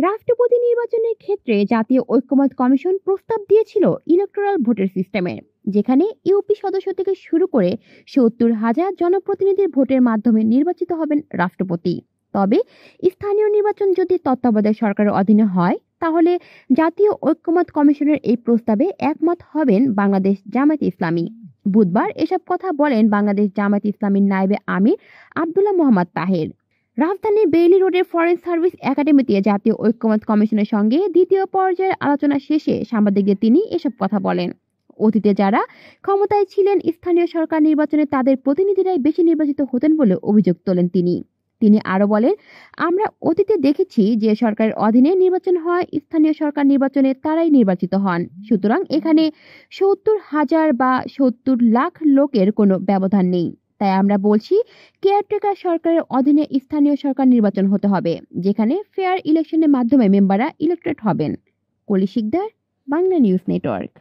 রাষ্ট্রপতি নির্বাচনের ক্ষেত্রে জাতীয় ঐক্যমত্য কমিশন প্রস্তাব দিয়েছিল ইলেকটোরাল ভোটের সিস্টেমের, যেখানে ইউপি সদস্য থেকে শুরু করে ৭০,০০০ জনপ্রতিনিধির ভোটের মাধ্যমে নির্বাচিত হবেন রাষ্ট্রপতি। তবে স্থানীয় নির্বাচন যদি তত্ত্বাবধায়ক সরকারের অধীনে হয়, তাহলে জাতীয় ঐক্যমত্য কমিশনের এই প্রস্তাবে একমত হবেন বাংলাদেশ জামায়াতে ইসলামী। বুধবার এসব কথা বলেন বাংলাদেশ জামায়াতে ইসলামীর নায়েবে আমির আব্দুল্লাহ মোহাম্মদ তাহের। রাজধানীর বেইলি রোডের ফরেন সার্ভিস একাডেমিতে জাতীয় ঐক্যমত্য কমিশনের সঙ্গে দ্বিতীয় পর্যায়ের আলোচনা শেষে সাংবাদিকদের তিনি এসব কথা বলেন। অতীতে যারা ক্ষমতায় ছিলেন স্থানীয় সরকার নির্বাচনে তাদের প্রতিনিধিরাই বেশি নির্বাচিত হতেন বলে অভিযোগ তোলেন তিনি আরো বলেন, আমরা অতীতে দেখেছি যে সরকারের অধীনে নির্বাচন হয়, স্থানীয় সরকার নির্বাচনে তারাই নির্বাচিত হন। সুতরাং এখানে ৭০,০০০ বা ৭০ লাখ লোকের কোনো ব্যবধান নেই। তাই আমরা বলছি, কেয়ারটেকার সরকারের অধীনে স্থানীয় সরকার নির্বাচন হতে হবে, যেখানে ফেয়ার ইলেকশনের মাধ্যমে মেম্বাররা ইলেক্টেড হবেন। কলি শিকদার, বাংলা নিউজ নেটওয়ার্ক।